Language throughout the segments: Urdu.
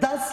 10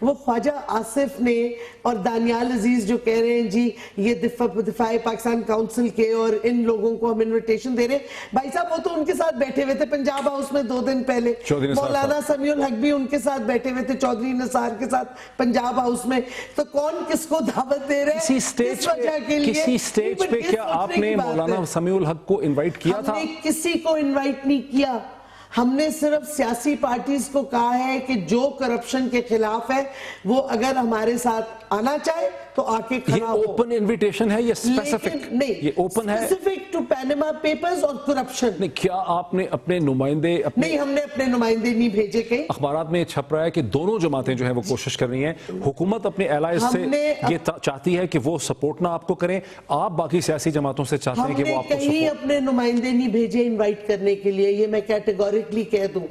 وہ خواجہ آصف نے اور دانیال عزیز جو کہہ رہے ہیں جی یہ دفاع پاکستان کاؤنسل کے اور ان لوگوں کو ہم انویٹیشن دے رہے ہیں، بھائی صاحب وہ تو ان کے ساتھ بیٹھے ہوئے تھے پنجاب ہاؤس میں 2 دن پہلے، مولانا سمیع الحق بھی ان کے ساتھ بیٹھے ہوئے تھے چودھری نثار کے ساتھ پنجاب ہاؤس میں، تو کون کس کو دعوت دے رہے ہیں؟ کسی سٹیج پہ کیا آپ نے مولانا سمیع الحق کو انوائٹ کیا تھا؟ ہم نے کسی کو انوائٹ نہیں کیا، ہم نے صرف سیاسی پارٹیز کو کہا ہے کہ جو کرپشن کے خلاف ہے وہ اگر ہمارے ساتھ آنا چاہے تو آ کے کھڑا ہو۔ یہ اوپن انویٹیشن ہے یا اسپیسیفک؟ یہ اوپن ہے، اسپیسیفک ٹو پینما پیپرز اور کرپشن۔ نہیں، کیا آپ نے اپنے نمائندے نہیں، ہم نے اپنے نمائندے نہیں بھیجے کہیں۔ اخبارات میں چھپ رہا ہے کہ دونوں جماعتیں جو ہیں وہ کوشش کر رہی ہیں، حکومت اپنے allies سے یہ چاہتی ہے کہ وہ سپورٹ نہ آپ کو کریں، آپ باقی سیاسی جماعتوں سے چاہتے ہیں کہ وہ آپ کو ہم نے کہیں اپنے نمائندے نہیں بھیجے انوائٹ کرنے کے لیے، یہ میں کیٹیگوریکلی کہہ دوں۔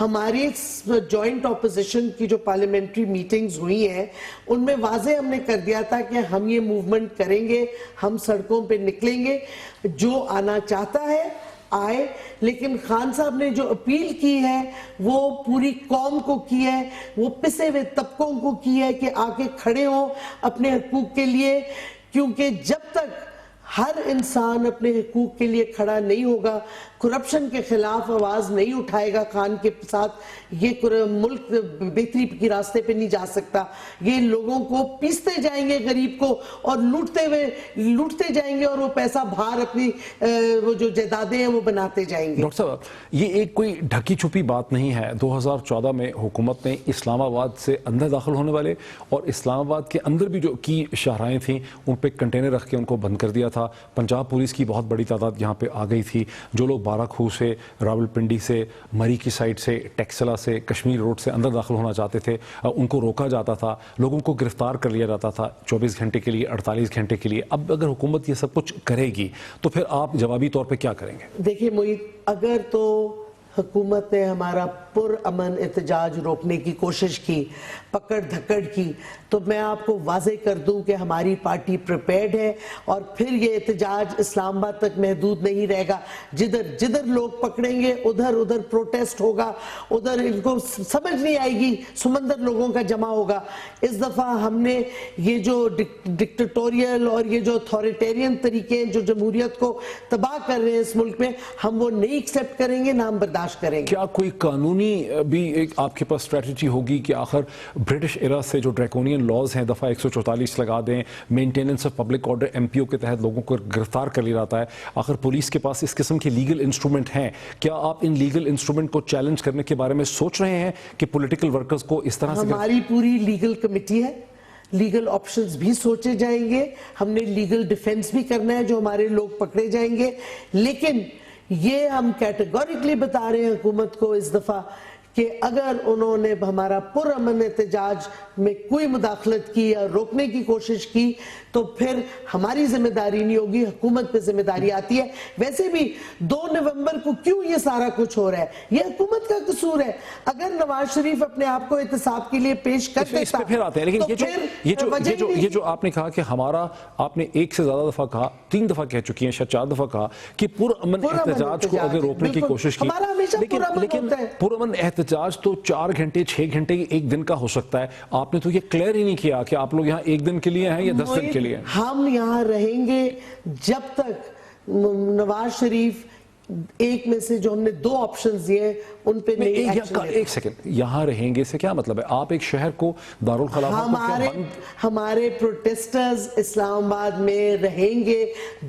ہماری جوائنٹ اپوزیشن کی جو پارلیمنٹری میٹنگز ہوئی ہیں ان میں واضح ہم نے کر دیا تھا کہ ہم یہ موومنٹ کریں گے، ہم سڑکوں پہ نکلیں گے، جو آنا چاہتا ہے آئے، لیکن خان صاحب نے جو اپیل کی ہے وہ پوری قوم کو کی ہے، وہ پسے ہوئے طبقوں کو کی ہے کہ آ کے کھڑے ہوں اپنے حقوق کے لیے، کیونکہ جب تک ہر انسان اپنے حقوق کے لیے کھڑا نہیں ہوگا، کرپشن کے خلاف آواز نہیں اٹھائے گا خان کے ساتھ، یہ ملک بہتری کی راستے پہ نہیں جا سکتا۔ یہ لوگوں کو پیستے جائیں گے غریب کو اور لوٹتے جائیں گے اور وہ پیسہ باہر اپنی وہ جو جائیدادیں ہیں وہ بناتے جائیں گے۔ ڈاکٹر صاحب یہ ایک کوئی ڈھکی چھپی بات نہیں ہے، 2014 میں حکومت نے اسلام آباد سے اندر داخل ہونے والے اور اسلام آباد کے اندر بھی جو کی شاہراہیں تھیں ان پہ کنٹینر رکھ کے ان کو بند کر دیا تھا۔ پنجاب پولیس کی بہت بڑی تعداد یہاں پہ آ گئی تھی، جو لوگ بارہ کھوہ سے، راول پنڈی سے، مری کی سائڈ سے، ٹیکسلا سے، کشمیر روڈ سے اندر داخل ہونا چاہتے تھے ان کو روکا جاتا تھا، لوگوں کو گرفتار کر لیا جاتا تھا 24 گھنٹے کے لیے، 48 گھنٹے کے لیے۔ اب اگر حکومت یہ سب کچھ کرے گی تو پھر آپ جوابی طور پہ کیا کریں گے؟ دیکھیں محیط، اگر تو حکومت نے ہمارا پرامن احتجاج روکنے کی کوشش کی، پکڑ دھکڑ کی، تو میں آپ کو واضح کر دوں کہ ہماری پارٹی پریپیئرڈ ہے اور پھر یہ احتجاج اسلام آباد تک محدود نہیں رہے گا۔ جدھر لوگ پکڑیں گے ادھر پروٹیسٹ ہوگا، ادھر ان کو سمجھ نہیں آئے گی، سمندر لوگوں کا جمع ہوگا۔ اس دفعہ ہم نے یہ جو ڈکٹیٹوریل اور یہ جو اتھارٹیرین طریقے جو جمہوریت کو تباہ کر رہے ہیں اس ملک میں، ہم وہ نہیں ایکسیپٹ کریں گے، نہ ہم برداشت کریں گے۔ کیا کوئی قانونی بھی ایک آپ کے پاس اسٹریٹجی ہوگی کہ آخر برٹش ایرا سے جو ڈریکونین لاز ہیں دفعہ 144 لگا دیں، maintenance of public order MPO کے تحت لوگوں کو گرفتار کر لیا جاتا ہے، آخر پولیس کے پاس اس قسم کے لیگل انسٹرومنٹ ہیں، کیا آپ ان لیگل انسٹرومنٹ کو چیلنج کرنے کے بارے میں سوچ رہے ہیں کہ پولیٹیکل ورکرز کو اس طرح سے؟ ہماری پوری لیگل کمیٹی ہے، لیگل آپشنز بھی سوچے جائیں گے، ہم نے لیگل ڈیفینس بھی کرنا ہے جو ہمارے لوگ پکڑے جائیں گے، لیکن یہ ہم کیٹیگوریکلی بتا رہے ہیں حکومت کو اس دفعہ کہ اگر انہوں نے ہمارا پرامن احتجاج میں کوئی مداخلت کی یا روکنے کی کوشش کی تو پھر ہماری ذمہ داری نہیں ہوگی، حکومت پہ ذمہ داری آتی ہے۔ ویسے بھی 2 نومبر کو کیوں یہ سارا کچھ ہو رہا ہے؟ یہ حکومت کا قصور ہے۔ اگر نواز شریف اپنے آپ کو احتساب کے لیے پیش کر دیتا، اس پہ پھر آتے ہیں، لیکن یہ جو آپ نے کہا کہ ہمارا، آپ نے ایک سے زیادہ دفعہ کہا، 3 دفعہ کہہ چکی ہیں، شاید 4 دفعہ کہا کہ پرامن احتجاج کو اگر روکنے کی کوشش کی، لیکن پرامن احتجاج تو 4 گھنٹے 6 گھنٹے 1 دن کا ہو سکتا ہے۔ آپ نے تو یہ کلیئر ہی نہیں کیا کہ آپ لوگ یہاں 1 دن کے لیے ہیں یا 10 دن کے لیے۔ ہم یہاں رہیں گے جب تک نواز شریف ایک میں سے جو ہم نے 2 آپشنز دیے ان پہ نہیں ایکشن لے۔ ایک سیکنڈ، یہاں رہیں گے سے کیا مطلب ہے؟ آپ ایک شہر کو دارالخلافہ ہمارے پروٹیسٹرز اسلام آباد میں رہیں گے،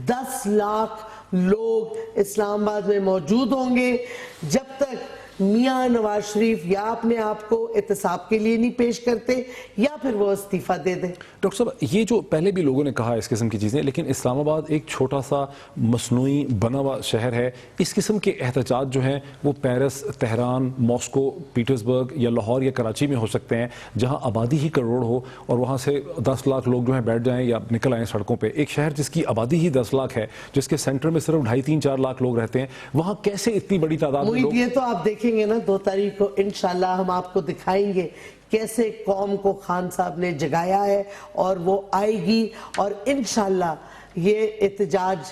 10 لاکھ لوگ اسلام آباد میں موجود ہوں گے جب تک میاں نواز شریف یا اپنے آپ کو احتساب کے لیے نہیں پیش کرتے یا پھر وہ استعفیٰ دے دیں۔ ڈاکٹر صاحب یہ جو پہلے بھی لوگوں نے کہا اس قسم کی چیزیں، لیکن اسلام آباد ایک چھوٹا سا مصنوعی بنا ہوا شہر ہے، اس قسم کے احتجاج جو ہیں وہ پیرس، تہران، ماسکو، پیٹرزبرگ یا لاہور یا کراچی میں ہو سکتے ہیں جہاں آبادی ہی کروڑ ہو اور وہاں سے 10 لاکھ لوگ جو ہیں بیٹھ جائیں یا نکل آئیں سڑکوں پہ۔ ایک شہر جس کی آبادی ہی 10 لاکھ ہے، جس کے سینٹر میں صرف 2.5-3-4 لاکھ لوگ رہتے ہیں، وہاں کیسے اتنی بڑی تعداد میں لوگ؟ یہ تو آپ دیکھیں گے نا 2 تاریخ کو انشاءاللہ ہم آپ کو دکھائیں گے کیسے قوم کو خان صاحب نے جگایا ہے اور وہ آئے گی، اور انشاءاللہ یہ احتجاج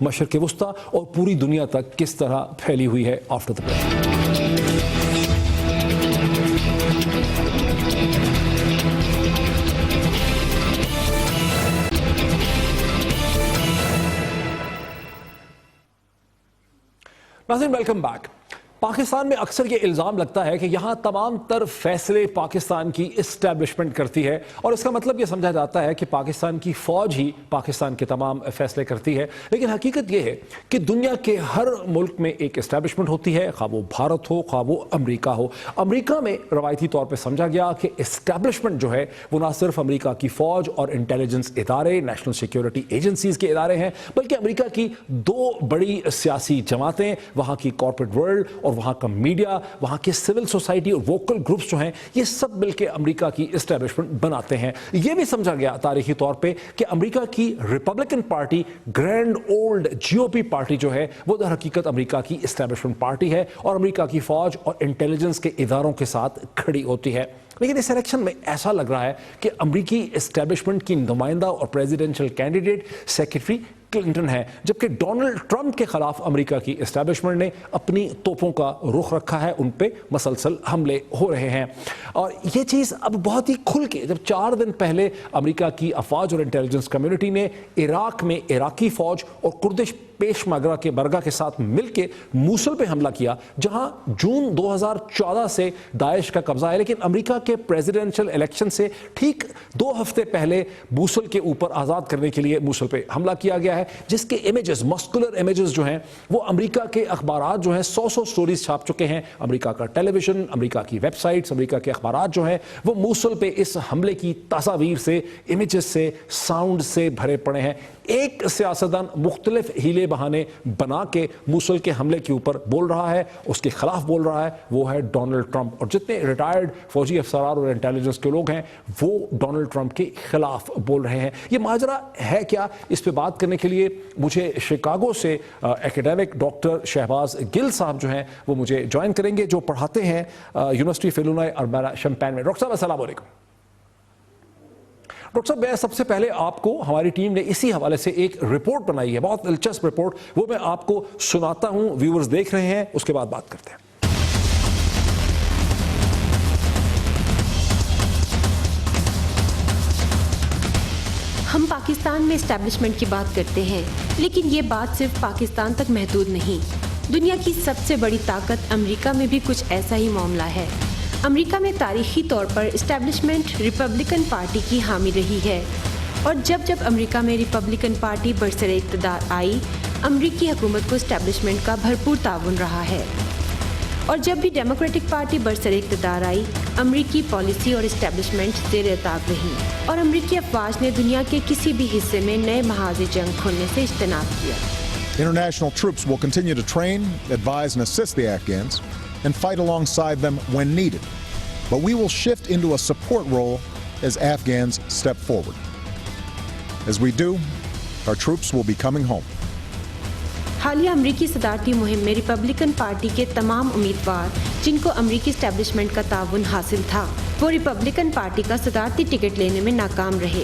مشرق وسطیٰ اور پوری دنیا تک کس طرح پھیلی ہوئی ہے. After the break. ناظرین ویلکم بیک. پاکستان میں اکثر یہ الزام لگتا ہے کہ یہاں تمام تر فیصلے پاکستان کی اسٹیبلشمنٹ کرتی ہے اور اس کا مطلب یہ سمجھا جاتا ہے کہ پاکستان کی فوج ہی پاکستان کے تمام فیصلے کرتی ہے. لیکن حقیقت یہ ہے کہ دنیا کے ہر ملک میں ایک اسٹیبلشمنٹ ہوتی ہے, خواہ وہ بھارت ہو خواہ وہ امریکہ ہو. امریکہ میں روایتی طور پہ سمجھا گیا کہ اسٹیبلشمنٹ جو ہے وہ نہ صرف امریکہ کی فوج اور انٹیلیجنس ادارے, نیشنل سیکیورٹی ایجنسیز کے ادارے ہیں, بلکہ امریکہ کی دو بڑی سیاسی جماعتیں, وہاں کی کارپوریٹ ورلڈ اور وہاں کا میڈیا, وہاں کے سول سوسائٹی اور ووکل گروپس جو ہیں, یہ سب مل کے امریکہ کی اسٹیبلشمنٹ بناتے ہیں. یہ بھی سمجھا گیا تاریخی طور پہ کہ امریکہ کی Republican party, grand old GOP party جو ہے, وہ در حقیقت امریکہ کی اسٹیبلشمنٹ پارٹی ہے اور امریکہ کی فوج اور انٹیلیجنس کے اداروں کے ساتھ کھڑی ہوتی ہے. لیکن اس الیکشن میں ایسا لگ رہا ہے کہ امریکی اسٹیبلشمنٹ کی نمائندہ اور پریزیڈنشل کینڈیڈیٹ سیکرٹری کلنٹن ہے, جبکہ ڈونلڈ ٹرمپ کے خلاف امریکہ کی اسٹیبلشمنٹ نے اپنی توپوں کا رخ رکھا ہے, ان پہ مسلسل حملے ہو رہے ہیں. اور یہ چیز اب بہت ہی کھل کے, جب 4 دن پہلے امریکہ کی افواج اور انٹیلیجنس کمیونٹی نے عراق میں عراقی فوج اور کردش پیشمرگہ برگہ کے ساتھ مل کے موصل پہ حملہ کیا, جہاں جون 2014 سے داعش کا قبضہ ہے, لیکن امریکہ کے پریزیڈنشل الیکشن سے ٹھیک 2 ہفتے پہلے موصل کے اوپر آزاد کرنے کے لیے موصل پہ حملہ کیا گیا ہے, جس کے امیجز, مسکولر امیجز جو ہیں, وہ امریکہ کے اخبارات جو ہیں 100 سٹوریز چھاپ چکے ہیں. امریکہ کا ٹیلی ویژن, امریکہ کی ویب سائٹس, امریکہ کے اخبارات جو ہیں, وہ موصل پہ اس حملے کی تصاویر سے, امیجز سے, ساؤنڈ سے بھرے پڑے ہیں. ایک سیاستدان مختلف ہیلے بہانے بنا کے موصل کے حملے کے اوپر بول رہا ہے, اس کے خلاف بول رہا ہے, وہ ہے ڈونلڈ ٹرمپ. اور جتنے ریٹائرڈ فوجی افسران اور انٹیلیجنس کے لوگ ہیں, وہ ڈونلڈ ٹرمپ کے خلاف بول رہے ہیں. یہ ماجرا ہے کیا؟ اس پہ بات کرنے کے لیے مجھے شکاگو سے ایکیڈیمک ڈاکٹر شہباز گل صاحب جو ہیں وہ مجھے جوائن کریں گے, جو پڑھاتے ہیں یونیورسٹی آف الینوائے اربانا شمپین میں. ڈاکٹر صاحب السلام علیکم. ڈاکٹر صاحب, میں سب سے پہلے آپ کو, ہماری ٹیم نے اسی حوالے سے ایک رپورٹ بنائی ہے, بہت دلچسپ رپورٹ, وہ میں آپ کو سناتا ہوں, ویورز دیکھ رہے ہیں, اس کے بعد بات کرتے ہیں. ہم پاکستان میں اسٹیبلشمنٹ کی بات کرتے ہیں, لیکن یہ بات صرف پاکستان تک محدود نہیں. دنیا کی سب سے بڑی طاقت امریکہ میں بھی کچھ ایسا ہی معاملہ ہے. امریکہ میں تاریخی طور پر اسٹیبلشمنٹ ریپبلکن پارٹی کی حامی رہی ہے, اور جب امریکہ میں ریپبلکن پارٹی برسر اقتدار آئی, امریکی حکومت کو اسٹیبلشمنٹ کا بھرپور تعاون رہا ہے. اور جب بھی ڈیموکریٹک پارٹی برسر اقتدار آئی, امریکی پالیسی اور اسٹیبلشمنٹ زیر طاق رہی, اور امریکی افواج نے دنیا کے کسی بھی حصے میں نئے محاذ جنگ کھولنے سے اجتناب کیا. International troops will continue to train, advise and assist the Afghans and fight alongside them when needed. But we will shift into a support role as Afghans step forward. As we do, our troops will be coming home. حالیہ امریکی صدارتی مہم میں ریپبلکن پارٹی کے تمام امیدوار جن کو امریکی اسٹیبلشمنٹ کا تعاون حاصل تھا, وہ ریپبلکن پارٹی کا صدارتی ٹکٹ لینے میں ناکام رہے.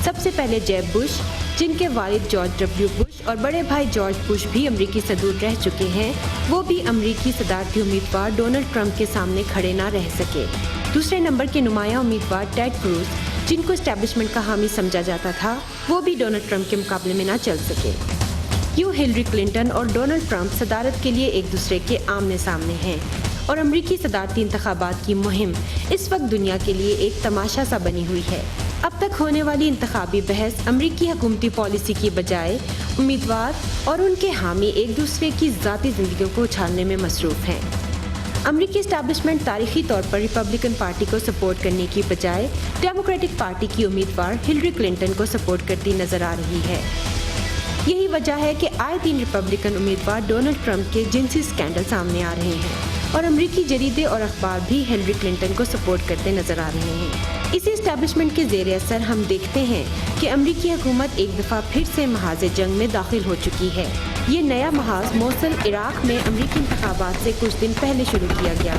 سب سے پہلے جیب بش, جن کے والد جارج ڈبلیو بش اور بڑے بھائی جارج بش بھی امریکی صدور رہ چکے ہیں, وہ بھی امریکی صدارتی امیدوار ڈونلڈ ٹرمپ کے سامنے کھڑے نہ رہ سکے. دوسرے نمبر کے نمایاں امیدوار ٹیڈ کروز, جن کو اسٹیبلشمنٹ کا حامی سمجھا جاتا تھا, وہ بھی ڈونلڈ ٹرمپ کے مقابلے میں نہ چل سکے. یوں ہلری کلنٹن اور ڈونلڈ ٹرمپ صدارت کے لیے ایک دوسرے کے آمنے سامنے ہیں, اور امریکی صدارتی انتخابات کی مہم اس وقت دنیا کے لیے ایک تماشا سا بنی ہوئی ہے. اب تک ہونے والی انتخابی بحث امریکی حکومتی پالیسی کی بجائے امیدوار اور ان کے حامی ایک دوسرے کی ذاتی زندگیوں کو اچھالنے میں مصروف ہیں. امریکی اسٹیبلشمنٹ تاریخی طور پر ریپبلکن پارٹی کو سپورٹ کرنے کی بجائے ڈیموکریٹک پارٹی کی امیدوار ہلری کلنٹن کو سپورٹ کرتی نظر آ رہی ہے. یہی وجہ ہے کہ آئے دن ریپبلکن امیدوار ڈونلڈ ٹرمپ کے جنسی اسکینڈل سامنے آ رہے ہیں, اور امریکی جریدے اور اخبار بھی ہلری کلنٹن کو سپورٹ کرتے نظر آ رہے ہیں. اسی اسٹیبلشمنٹ کے زیر اثر ہم دیکھتے ہیں کہ امریکی حکومت ایک دفعہ پھر سے محاذ جنگ میں داخل ہو چکی ہے. یہ نیا محاذ موصل عراق میں امریکی انتخابات سے کچھ دن پہلے شروع کیا گیا.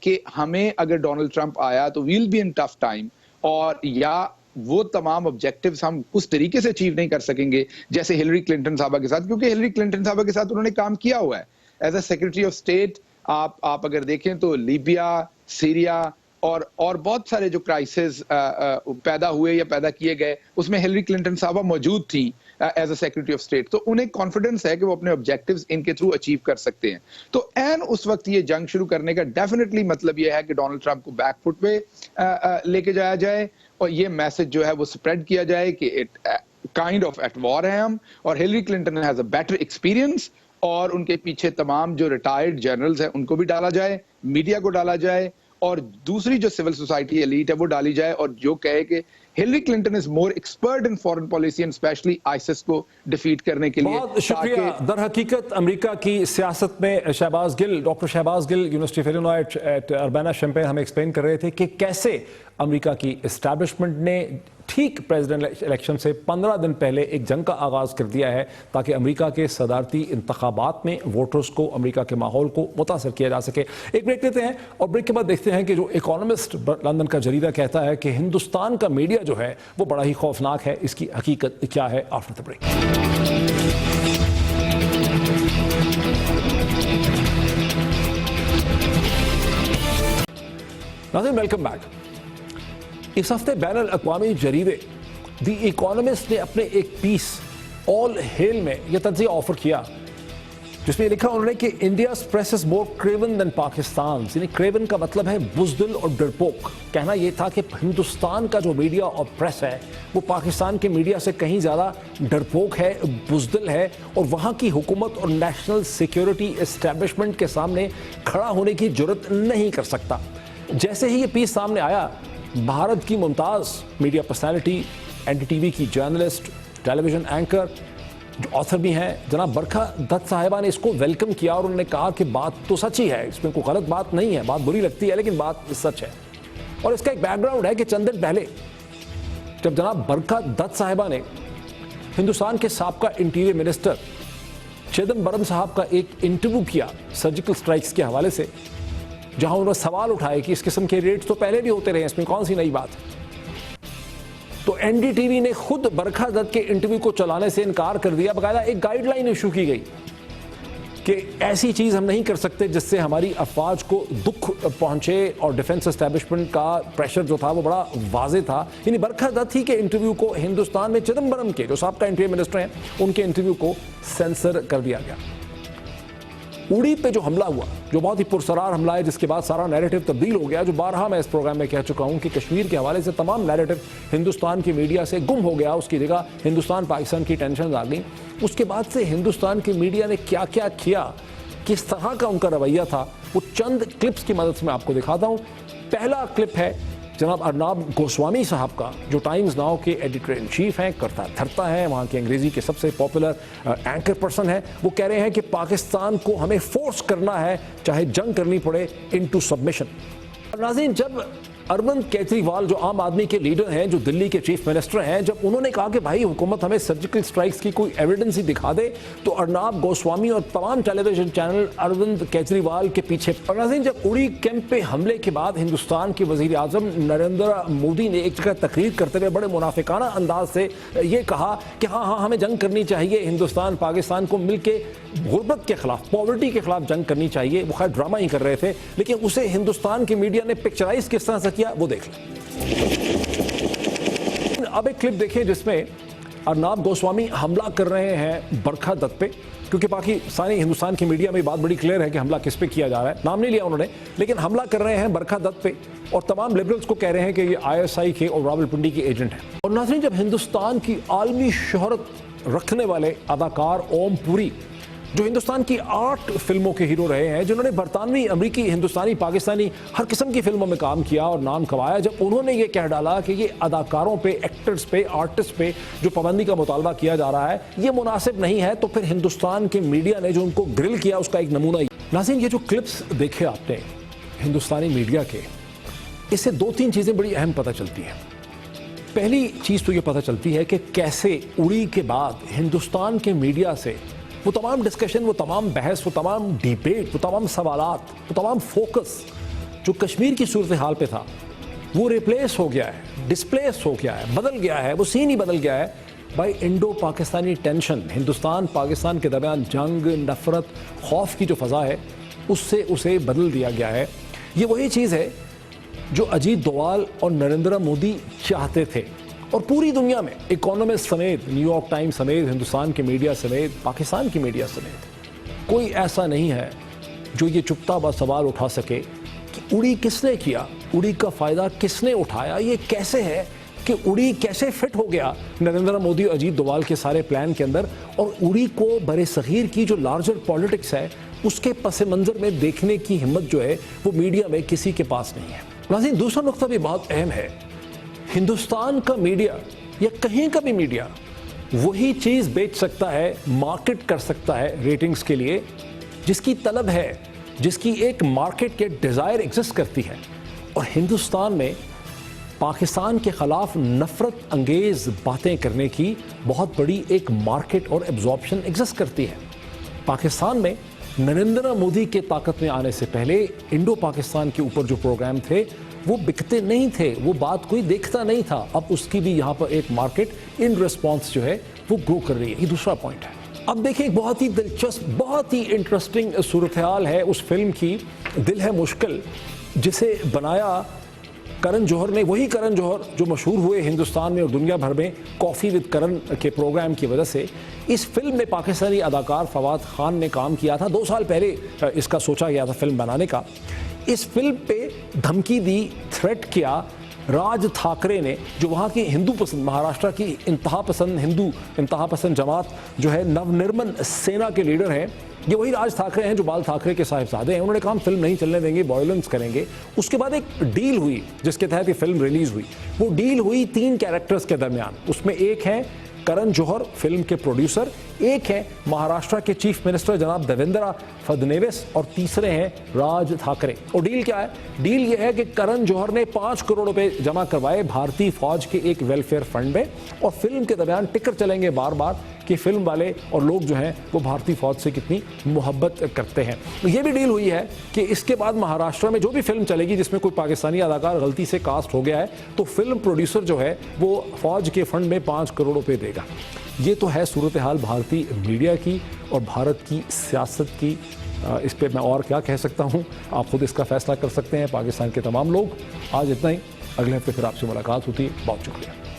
کہ ہمیں اگر ڈونلڈ ٹرمپ آیا تو will be in tough time, اور یا وہ تمام آبجیکٹیوز ہم اس طریقے سے اچیو نہیں کر سکیں گے جیسے ہلری کلنٹن صاحبہ کے ساتھ، کیونکہ ہلری کلنٹن صاحبہ کے ساتھ انہوں نے کام کیا ہوا ہے as a secretary of state. آپ اگر دیکھیں تو لیبیا، سیریا اور بہت سارے جو کرائسس پیدا ہوئے یا پیدا کیے گئے اس میں ہلری کلنٹن صاحبہ موجود تھی as a secretary of state, تو انہیں کانفیڈنس ہے کہ وہ اپنے آبجیکٹیوز ان کے تھرو اچیو کر سکتے ہیں. تو اس وقت یہ جنگ شروع کرنے کا ڈیفینیٹلی مطلب یہ ہے کہ ڈونلڈ ٹرمپ کو بیک فٹ پہ لے کے جایا جائے اور یہ میسج جو ہے وہ سپریڈ کیا جائے کہ کائنڈ آف ایٹ وار ہیں ہم، اور Hillary Clinton has a better experience, اور ان کے پیچھے تمام جو ریٹائرڈ جنرلز ہیں ان کو بھی ڈالا جائے، میڈیا کو ڈالا جائے، اور دوسری جو سول سوسائٹی ایلیٹ ہے وہ ڈالی جائے، اور جو کہے کہ Hillary Clinton is more expert in foreign policy and especially ISIS کو ڈیفیٹ کرنے کے لیے. بہت شکریہ. در حقیقت امریکہ کی سیاست میں Shahbaz Gill, doctor Shahbaz Gill university of Illinois at Urbana Champaign ہمیں ایکسپلین کر رہے تھے کہ کیسے امریکہ کی اسٹیبلشمنٹ نے ٹھیک پریزیڈنٹ الیکشن سے 15 دن پہلے ایک جنگ کا آغاز کر دیا ہے تاکہ امریکہ کے صدارتی انتخابات میں ووٹرز کو، امریکہ کے ماحول کو متاثر کیا جا سکے. ایک بریک لیتے ہیں اور بریک کے بعد دیکھتے ہیں کہ جو اکانومسٹ لندن کا جریدہ کہتا ہے کہ ہندوستان کا میڈیا جو ہے وہ بڑا ہی خوفناک ہے، اس کی حقیقت کیا ہے. After the break. ناظرین ویلکم بیک. اس ہفتے بین الاقوامی جریدے دی اکانومسٹ نے اپنے ایک پیس آل ہیل میں یہ تجزیہ آفر کیا جس میں لکھا انہوں نے کہ انڈیاز پریس از مور کریون دین پاکستان. یعنی کریون کا مطلب ہے بزدل اور ڈرپوک. کہنا یہ تھا کہ ہندوستان کا جو میڈیا اور پریس ہے وہ پاکستان کے میڈیا سے کہیں زیادہ ڈرپوک ہے، بزدل ہے، اور وہاں کی حکومت اور نیشنل سیکیورٹی اسٹیبلشمنٹ کے سامنے کھڑا ہونے کی جرت نہیں کر سکتا. جیسے ہی یہ پیس سامنے آیا، بھارت کی ممتاز media personality, N D T V کی جرنلسٹ، ٹیلی ویژن اینکر، جو آتھر بھی ہیں، جناب برکھا دت صاحبہ نے اس کو ویلکم کیا اور انہوں نے کہا کہ بات تو سچ ہی ہے، اس میں کوئی غلط بات نہیں ہے، بات بری لگتی ہے لیکن بات سچ ہے. اور اس کا ایک بیک گراؤنڈ ہے کہ چند دن پہلے جب جناب برکھا دت صاحبہ نے ہندوستان کے سابقہ انٹیریئر منسٹر چدمبرم صاحب کا ایک انٹرویو کیا سرجیکل سٹرائکس کے حوالے سے، جہاں انہوں نے سوال اٹھائے کہ اس قسم کے ریٹس تو پہلے بھی ہوتے رہے ہیں، اس میں کون سی نئی بات ہے، تو این ڈی ٹی وی نے خود برکھا دت کے انٹرویو کو چلانے سے انکار کر دیا. باقاعدہ ایک گائیڈ لائن ایشو کی گئی کہ ایسی چیز ہم نہیں کر سکتے جس سے ہماری افواج کو دکھ پہنچے، اور ڈیفنس اسٹیبلشمنٹ کا پریشر جو تھا وہ بڑا واضح تھا. یعنی برکھا دت ہی کے انٹرویو کو ہندوستان میں چدمبرم کے جو سابقہ انٹیریئر منسٹر ہیں ان کے انٹرویو کو سینسر کر دیا گیا. اڑی پہ جو حملہ ہوا، جو بہت ہی پرسرار حملہ ہے، جس کے بعد سارا نیریٹو تبدیل ہو گیا، جو بارہا میں اس پروگرام میں کہہ چکا ہوں کہ کشمیر کے حوالے سے تمام نیریٹو ہندوستان کی میڈیا سے گم ہو گیا، اس کی جگہ ہندوستان پاکستان کی ٹینشنز آ گئیں. اس کے بعد سے ہندوستان کی میڈیا نے کیا کیا کیا، کس طرح کا ان کا رویہ تھا، وہ چند کلپس کی مدد سے میں آپ کو دکھاتا ہوں. پہلا کلپ ہے جناب ارناب گوسوامی صاحب کا، جو ٹائمز ناؤ کے ایڈیٹر ان چیف ہیں، کرتا دھرتا ہیں، وہاں کے انگریزی کے سب سے پاپولر اینکر پرسن ہیں. وہ کہہ رہے ہیں کہ پاکستان کو ہمیں فورس کرنا ہے، چاہے جنگ کرنی پڑے، انٹو سبمیشن. ناظرین، جب اروند کیجریوال جو عام آدمی کے لیڈر ہیں، جو دلی کے چیف منسٹر ہیں، جب انہوں نے کہا کہ بھائی حکومت ہمیں سرجیکل سٹرائکس کی کوئی ایویڈنس ہی دکھا دے، تو ارناب گوسوامی اور تمام ٹیلی ویژن چینل اروند کیجریوال کے پیچھے. اور ناظرین، جب اڑی کیمپ پہ حملے کے بعد ہندوستان کے وزیر اعظم نریندر مودی نے ایک جگہ تقریر کرتے ہوئے بڑے منافقانہ انداز سے یہ کہا کہ ہاں ہمیں جنگ کرنی چاہیے، ہندوستان پاکستان کو مل کے غربت کے خلاف، پاورٹی کے خلاف جنگ کرنی چاہیے، وہ خیر ڈرامہ ہی کر رہے تھے، لیکن اسے ہندوستان کی میڈیا نے پکچرائز کس طرح سے کیا وہ دیکھ لیں. اب ایک کلپ دیکھیں جس میں ارناب گوسوامی حملہ کر رہے ہیں برکھا دت پہ، کیونکہ پاکستانی ہندوستان کی میڈیا میں بات بڑی کلیئر ہے کہ حملہ کس پہ کیا جا رہا ہے، نام نہیں لیا انہوں نے، لیکن حملہ کر رہے ہیں برکھا دت پہ، اور تمام لبرلز کو کہہ رہے ہیں کہ یہ آئی ایس آئی کے اور راولپنڈی کے ایجنٹ ہیں. اور ناظرین، جب ہندوستان کی عالمی شہرت رکھنے والے اداکار اوم پوری، جو ہندوستان کی 8 فلموں کے ہیرو رہے ہیں، جنہوں نے برطانوی، امریکی، ہندوستانی، پاکستانی ہر قسم کی فلموں میں کام کیا اور نام کمایا، جب انہوں نے یہ کہہ ڈالا کہ یہ اداکاروں پہ، ایکٹرز پہ، آرٹسٹ پہ جو پابندی کا مطالبہ کیا جا رہا ہے یہ مناسب نہیں ہے، تو پھر ہندوستان کے میڈیا نے جو ان کو گرل کیا اس کا ایک نمونہ ہی. ناظرین، یہ جو کلپس دیکھے آپ نے ہندوستانی میڈیا کے، اس سے 2-3 چیزیں بڑی اہم پتہ چلتی ہیں. پہلی چیز تو یہ پتہ چلتی ہے کہ کیسے اڑی کے بعد ہندوستان کے میڈیا سے وہ تمام ڈسکشن، وہ تمام بحث، وہ تمام ڈیبیٹ، وہ تمام سوالات، وہ تمام فوکس جو کشمیر کی صورتحال پہ تھا وہ ریپلیس ہو گیا ہے, ڈسپلیس ہو گیا ہے, بدل گیا ہے, وہ سین ہی بدل گیا ہے بائی انڈو پاکستانی ٹینشن. ہندوستان پاکستان کے درمیان جنگ, نفرت, خوف کی جو فضا ہے اس سے اسے بدل دیا گیا ہے. یہ وہی چیز ہے جو اجیت دوال اور نریندر مودی چاہتے تھے, اور پوری دنیا میں اکانومسٹ سمیت, نیو یارک ٹائمز سمیت, ہندوستان کی میڈیا سمیت, پاکستان کی میڈیا سمیت کوئی ایسا نہیں ہے جو یہ چپتا با سوال اٹھا سکے کہ اڑی کس نے کیا, اڑی کا فائدہ کس نے اٹھایا, یہ کیسے ہے کہ اڑی کیسے فٹ ہو گیا نریندر مودی اور اجیت دوال کے سارے پلان کے اندر, اور اڑی کو بر صغیر کی جو لارجر پالیٹکس ہے اس کے پس منظر میں دیکھنے کی ہمت جو ہے وہ میڈیا میں کسی کے پاس نہیں ہے. ناظرین, دوسرا نقطہ بھی بہت اہم ہے. ہندوستان کا میڈیا یا کہیں کا بھی میڈیا وہی چیز بیچ سکتا ہے, مارکیٹ کر سکتا ہے ریٹنگز کے لیے جس کی طلب ہے, جس کی ایک مارکیٹ کے ڈیزائر ایگزسٹ کرتی ہے. اور ہندوستان میں پاکستان کے خلاف نفرت انگیز باتیں کرنے کی بہت بڑی ایک مارکیٹ اور ایبزارپشن ایگزسٹ کرتی ہے. پاکستان میں نریندر مودی کے طاقت میں آنے سے پہلے انڈو پاکستان کے اوپر جو پروگرام تھے وہ بکتے نہیں تھے, وہ بات کوئی دیکھتا نہیں تھا. اب اس کی بھی یہاں پر ایک مارکیٹ ان ریسپانس جو ہے وہ گرو کر رہی ہے. یہ دوسرا پوائنٹ ہے. اب دیکھیں, ایک بہت ہی دلچسپ, بہت ہی انٹرسٹنگ صورتحال ہے اس فلم کی دل ہے مشکل, جسے بنایا کرن جوہر نے, وہی کرن جوہر جو مشہور ہوئے ہندوستان میں اور دنیا بھر میں کافی ود کرن کے پروگرام کی وجہ سے. اس فلم میں پاکستانی اداکار فواد خان نے کام کیا تھا. 2 سال پہلے اس کا سوچا گیا تھا فلم بنانے کا. اس فلم پہ دھمکی دی, تھریٹ کیا راج ٹھاکرے نے, جو وہاں کی ہندو پسند, مہاراشٹر کی انتہا پسند ہندو انتہا پسند جماعت جو ہے نو نرمن سینا کے لیڈر ہیں. یہ وہی راج ٹھاکرے ہیں جو بال ٹھاکرے کے صاحبزادے ہیں. انہوں نے کہا ہم فلم نہیں چلنے دیں گے, وائلنس کریں گے. اس کے بعد ایک ڈیل ہوئی جس کے تحت یہ فلم ریلیز ہوئی. وہ ڈیل ہوئی 3 کیریکٹرز کے درمیان. اس میں ایک ہے کرن جوہر فلم کے پروڈیوسر, ایک ہے مہاراشٹر کے چیف منسٹر جناب دیویندر فڈنویس, اور تیسرے ہیں راج ٹھاکرے. اور ڈیل کیا ہے؟ ڈیل یہ ہے کہ کرن جوہر نے 5 کروڑ روپے جمع کروائے بھارتی فوج کے ایک ویلفیئر فنڈ میں, اور فلم کے درمیان ٹکر چلیں گے بار بار کہ فلم والے اور لوگ جو ہیں وہ بھارتی فوج سے کتنی محبت کرتے ہیں. یہ بھی ڈیل ہوئی ہے کہ اس کے بعد مہاراشٹر میں جو بھی فلم چلے گی جس میں کوئی پاکستانی اداکار غلطی سے کاسٹ ہو گیا ہے تو فلم پروڈیوسر جو ہے وہ فوج کے فنڈ میں 5 کروڑ روپے دے گا. یہ تو ہے صورتحال بھارتی میڈیا کی اور بھارت کی سیاست کی. اس پہ میں اور کیا کہہ سکتا ہوں, آپ خود اس کا فیصلہ کر سکتے ہیں, پاکستان کے تمام لوگ. آج اتنا ہی, اگلے ہفتے پھر آپ سے ملاقات ہوتی ہے. بہت شکریہ.